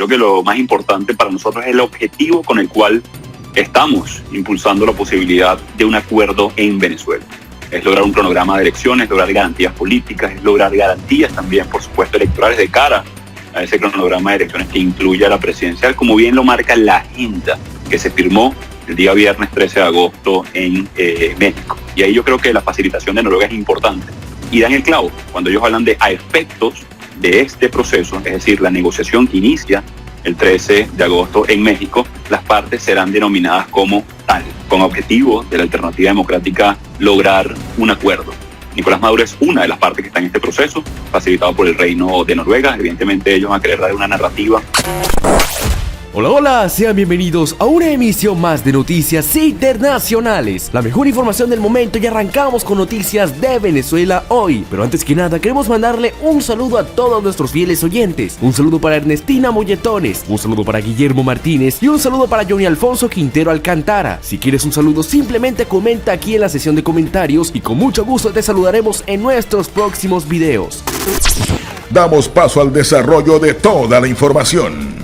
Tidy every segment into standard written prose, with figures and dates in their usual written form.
Creo que lo más importante para nosotros es el objetivo con el cual estamos impulsando la posibilidad de un acuerdo en Venezuela. Es lograr un cronograma de elecciones, lograr garantías políticas, es lograr garantías también, por supuesto, electorales de cara a ese cronograma de elecciones que incluya la presidencial, como bien lo marca la agenda que se firmó el día viernes 13 de agosto en México. Y ahí yo creo que la facilitación de Noruega es importante. Y dan el clavo cuando ellos hablan de a efectos de este proceso, es decir, la negociación que inicia el 13 de agosto en México, las partes serán denominadas como tal, con objetivo de la alternativa democrática lograr un acuerdo. Nicolás Maduro es una de las partes que está en este proceso, facilitado por el Reino de Noruega. Evidentemente ellos van a querer dar una narrativa. Hola, hola, sean bienvenidos a una emisión más de Noticias Internacionales, la mejor información del momento, y arrancamos con noticias de Venezuela hoy. Pero antes que nada, queremos mandarle un saludo a todos nuestros fieles oyentes. Un saludo para Ernestina Molletones, un saludo para Guillermo Martínez y un saludo para Johnny Alfonso Quintero Alcántara. Si quieres un saludo, simplemente comenta aquí en la sección de comentarios y con mucho gusto te saludaremos en nuestros próximos videos. Damos paso al desarrollo de toda la información.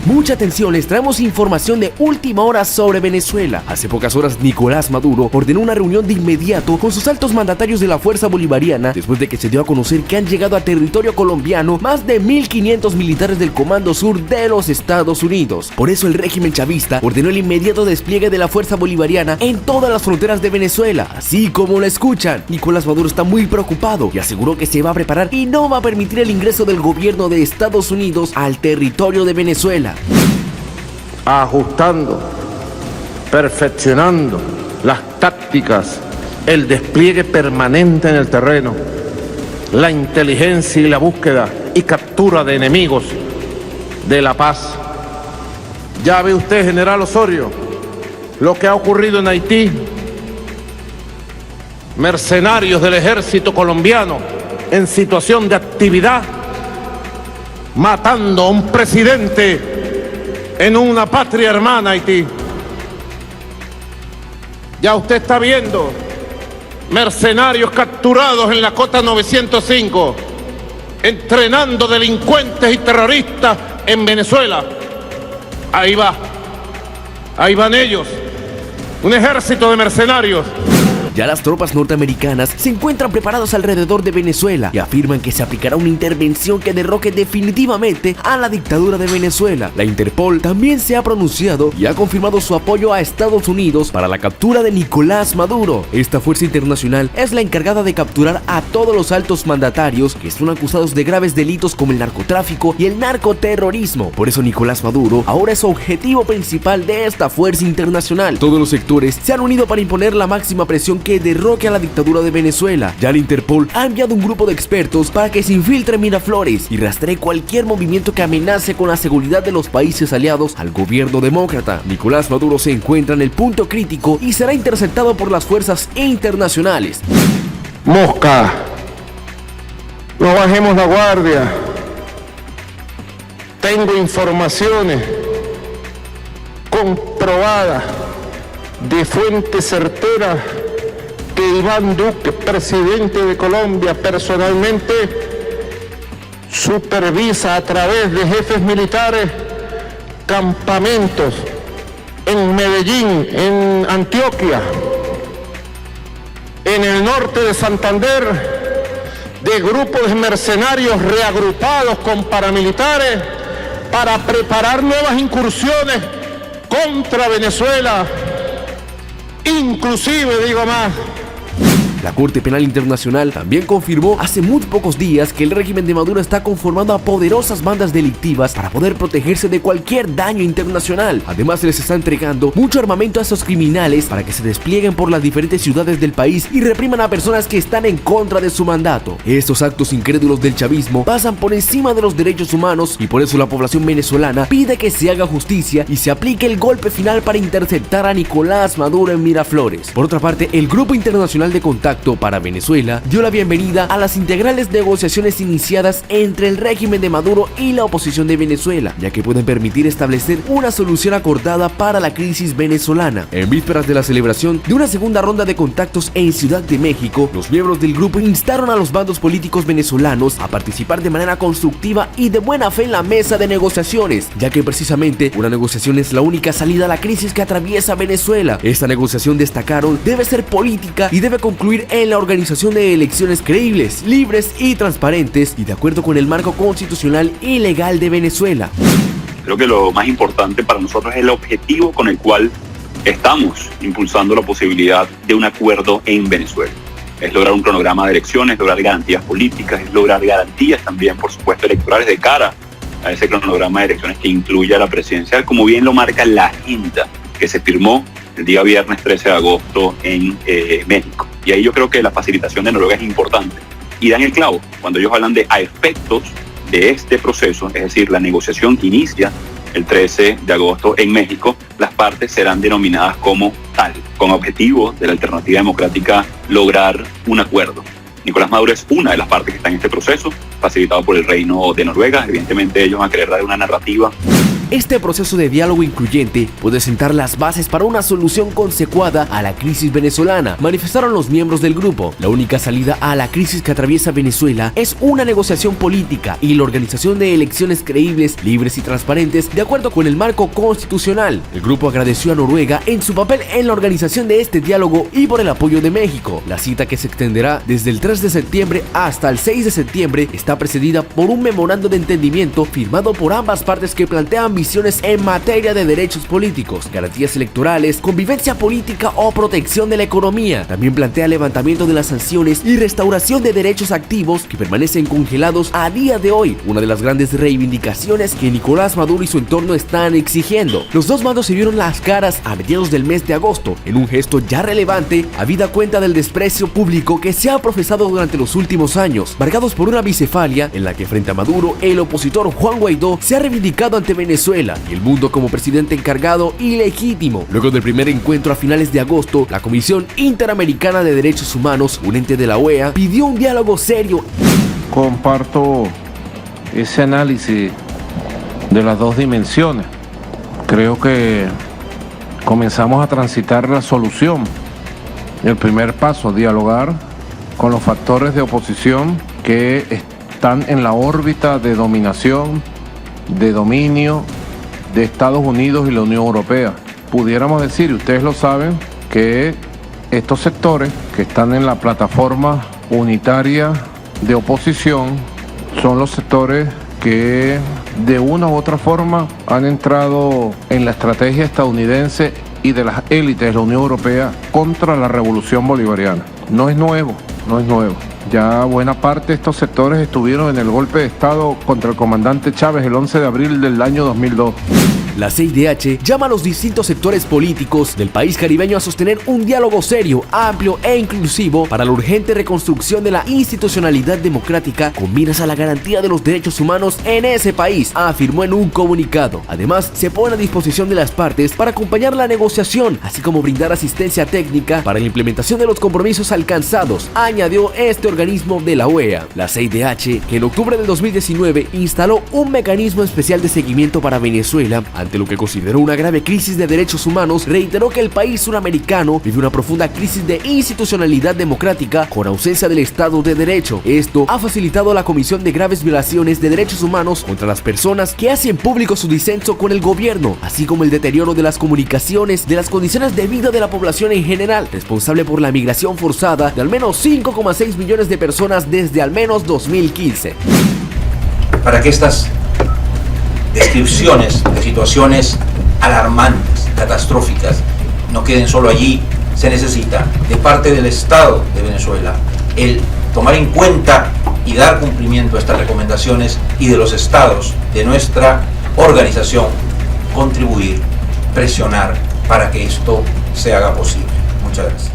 Mucha atención, les traemos información de última hora sobre Venezuela. Hace pocas horas Nicolás Maduro ordenó una reunión de inmediato con sus altos mandatarios de la Fuerza Bolivariana después de que se dio a conocer que han llegado a territorio colombiano más de 1.500 militares del Comando Sur de los Estados Unidos. Por eso el régimen chavista ordenó el inmediato despliegue de la Fuerza Bolivariana en todas las fronteras de Venezuela. Así como lo escuchan, Nicolás Maduro está muy preocupado y aseguró que se va a preparar y no va a permitir el ingreso del gobierno de Estados Unidos al territorio de Venezuela. Ajustando, perfeccionando las tácticas, el despliegue permanente en el terreno, la inteligencia y la búsqueda y captura de enemigos de la paz. Ya ve usted, general Osorio, lo que ha ocurrido en Haití. Mercenarios del ejército colombiano en situación de actividad, matando a un presidente en una patria hermana, Haití. Ya usted está viendo mercenarios capturados en la Cota 905, entrenando delincuentes y terroristas en Venezuela. Ahí van ellos, un ejército de mercenarios. Ya las tropas norteamericanas se encuentran preparadas alrededor de Venezuela y afirman que se aplicará una intervención que derroque definitivamente a la dictadura de Venezuela. La Interpol también se ha pronunciado y ha confirmado su apoyo a Estados Unidos para la captura de Nicolás Maduro. Esta fuerza internacional es la encargada de capturar a todos los altos mandatarios que son acusados de graves delitos como el narcotráfico y el narcoterrorismo. Por eso Nicolás Maduro ahora es objetivo principal de esta fuerza internacional. Todos los sectores se han unido para imponer la máxima presión que derroque a la dictadura de Venezuela. Ya la Interpol ha enviado un grupo de expertos para que se infiltre en Miraflores y rastree cualquier movimiento que amenace con la seguridad de los países aliados al gobierno demócrata. Nicolás Maduro se encuentra en el punto crítico y será interceptado por las fuerzas internacionales. Mosca, no bajemos la guardia. Tengo informaciones comprobadas de fuente certera que Iván Duque, presidente de Colombia, personalmente supervisa a través de jefes militares campamentos en Medellín, en Antioquia, en el norte de Santander, de grupos de mercenarios reagrupados con paramilitares para preparar nuevas incursiones contra Venezuela. Inclusive, digo más, La Corte Penal Internacional también confirmó hace muy pocos días que el régimen de Maduro está conformando a poderosas bandas delictivas para poder protegerse de cualquier daño internacional. Además, se les está entregando mucho armamento a estos criminales para que se desplieguen por las diferentes ciudades del país y repriman a personas que están en contra de su mandato. Estos actos incrédulos del chavismo pasan por encima de los derechos humanos y por eso la población venezolana pide que se haga justicia y se aplique el golpe final para interceptar a Nicolás Maduro en Miraflores. Por otra parte, el Grupo Internacional de Contacto contacto para Venezuela dio la bienvenida a las integrales negociaciones iniciadas entre el régimen de Maduro y la oposición de Venezuela, ya que pueden permitir establecer una solución acordada para la crisis venezolana. En vísperas de la celebración de una segunda ronda de contactos en Ciudad de México, los miembros del grupo instaron a los bandos políticos venezolanos a participar de manera constructiva y de buena fe en la mesa de negociaciones, ya que precisamente una negociación es la única salida a la crisis que atraviesa Venezuela. Esta negociación, destacaron, debe ser política y debe concluir en la organización de elecciones creíbles, libres y transparentes y de acuerdo con el marco constitucional y legal de Venezuela. Creo que lo más importante para nosotros es el objetivo con el cual estamos impulsando la posibilidad de un acuerdo en Venezuela. Es lograr un cronograma de elecciones, lograr garantías políticas, es lograr garantías también, por supuesto, electorales de cara a ese cronograma de elecciones que incluya la presidencial, como bien lo marca la agenda que se firmó el día viernes 13 de agosto en México. Y ahí yo creo que la facilitación de Noruega es importante. Y dan el clavo cuando ellos hablan de a efectos de este proceso, es decir, la negociación que inicia el 13 de agosto en México, las partes serán denominadas como tal, con objetivo de la alternativa democrática lograr un acuerdo. Nicolás Maduro es una de las partes que está en este proceso, facilitado por el Reino de Noruega. Evidentemente ellos van a querer dar una narrativa. Este proceso de diálogo incluyente puede sentar las bases para una solución consecuada a la crisis venezolana, manifestaron los miembros del grupo. La única salida a la crisis que atraviesa Venezuela es una negociación política y la organización de elecciones creíbles, libres y transparentes de acuerdo con el marco constitucional. El grupo agradeció a Noruega en su papel en la organización de este diálogo y por el apoyo de México. La cita, que se extenderá desde el 3 de septiembre hasta el 6 de septiembre, está precedida por un memorando de entendimiento firmado por ambas partes que plantean visiones en materia de derechos políticos, garantías electorales, convivencia política o protección de la economía. También plantea levantamiento de las sanciones y restauración de derechos activos que permanecen congelados a día de hoy, una de las grandes reivindicaciones que Nicolás Maduro y su entorno están exigiendo. Los dos bandos se vieron las caras a mediados del mes de agosto, en un gesto ya relevante, habida cuenta del desprecio público que se ha profesado durante los últimos años, marcados por una bicefalia en la que frente a Maduro, el opositor Juan Guaidó se ha reivindicado ante Venezuela y el mundo como presidente encargado y legítimo. Luego del primer encuentro a finales de agosto, la Comisión Interamericana de Derechos Humanos, un ente de la OEA, pidió un diálogo serio. Comparto ese análisis de las dos dimensiones. Creo que comenzamos a transitar la solución. El primer paso, dialogar con los factores de oposición que están en la órbita de dominación, de dominio de Estados Unidos y la Unión Europea. Pudiéramos decir, y ustedes lo saben, que estos sectores que están en la plataforma unitaria de oposición son los sectores que de una u otra forma han entrado en la estrategia estadounidense y de las élites de la Unión Europea contra la revolución bolivariana. No es nuevo. Ya buena parte de estos sectores estuvieron en el golpe de Estado contra el comandante Chávez el 11 de abril del año 2002. La CIDH llama a los distintos sectores políticos del país caribeño a sostener un diálogo serio, amplio e inclusivo para la urgente reconstrucción de la institucionalidad democrática con miras a la garantía de los derechos humanos en ese país, afirmó en un comunicado. Además, se pone a disposición de las partes para acompañar la negociación, así como brindar asistencia técnica para la implementación de los compromisos alcanzados, añadió este organismo de la OEA. La CIDH, que en octubre del 2019 instaló un mecanismo especial de seguimiento para Venezuela, ante lo que consideró una grave crisis de derechos humanos, reiteró que el país suramericano vive una profunda crisis de institucionalidad democrática con ausencia del Estado de Derecho. Esto ha facilitado la comisión de graves violaciones de derechos humanos contra las personas que hacen público su disenso con el gobierno, así como el deterioro de las comunicaciones, de las condiciones de vida de la población en general, responsable por la migración forzada de al menos 5,6 millones de personas desde al menos 2015. Para que estas descripciones de situaciones alarmantes, catastróficas, no queden solo allí, se necesita de parte del Estado de Venezuela el tomar en cuenta y dar cumplimiento a estas recomendaciones y de los estados de nuestra organización contribuir, presionar para que esto se haga posible. Muchas gracias.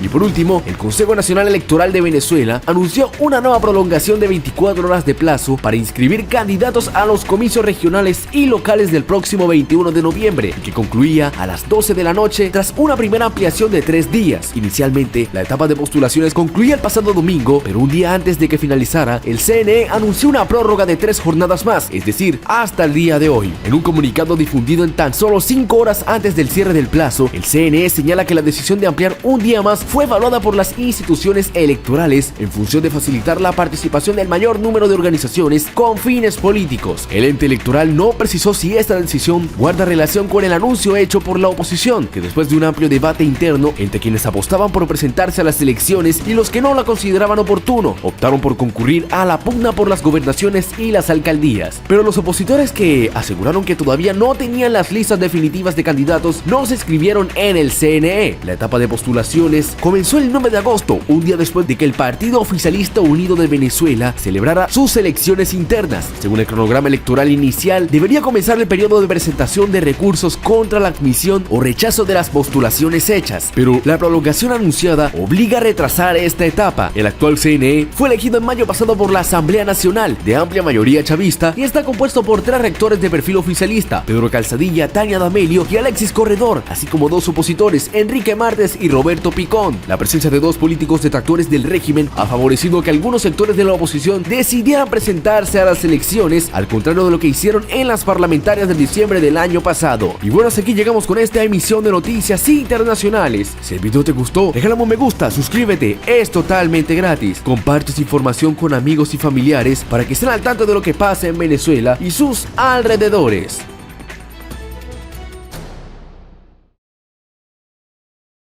Y por último, el Consejo Nacional Electoral de Venezuela anunció una nueva prolongación de 24 horas de plazo para inscribir candidatos a los comicios regionales y locales del próximo 21 de noviembre, que concluía a las 12 de la noche tras una primera ampliación de 3 días. Inicialmente, la etapa de postulaciones concluía el pasado domingo, pero un día antes de que finalizara, el CNE anunció una prórroga de 3 jornadas más, es decir, hasta el día de hoy. En un comunicado difundido en tan solo 5 horas antes del cierre del plazo, el CNE señala que la decisión de ampliar un día más fue evaluada por las instituciones electorales en función de facilitar la participación del mayor número de organizaciones con fines políticos. El ente electoral no precisó si esta decisión guarda relación con el anuncio hecho por la oposición, que después de un amplio debate interno entre quienes apostaban por presentarse a las elecciones y los que no la consideraban oportuno, optaron por concurrir a la pugna por las gobernaciones y las alcaldías. Pero los opositores, que aseguraron que todavía no tenían las listas definitivas de candidatos, no se inscribieron en el CNE. La etapa de postulaciones comenzó el 9 de agosto, un día después de que el Partido Oficialista Unido de Venezuela celebrara sus elecciones internas. Según el cronograma electoral inicial, debería comenzar el periodo de presentación de recursos contra la admisión o rechazo de las postulaciones hechas, pero la prolongación anunciada obliga a retrasar esta etapa. El actual CNE fue elegido en mayo pasado por la Asamblea Nacional, de amplia mayoría chavista, y está compuesto por 3 rectores de perfil oficialista: Pedro Calzadilla, Tania D'Amelio y Alexis Corredor, así como 2 opositores, Enrique Martes y Roberto Picón. La presencia de 2 políticos detractores del régimen ha favorecido que algunos sectores de la oposición decidieran presentarse a las elecciones, al contrario de lo que hicieron en las parlamentarias de diciembre del año pasado. Y bueno, hasta aquí llegamos con esta emisión de noticias internacionales. Si el video te gustó, déjale un me gusta, suscríbete, es totalmente gratis. Comparte esta información con amigos y familiares para que estén al tanto de lo que pasa en Venezuela y sus alrededores.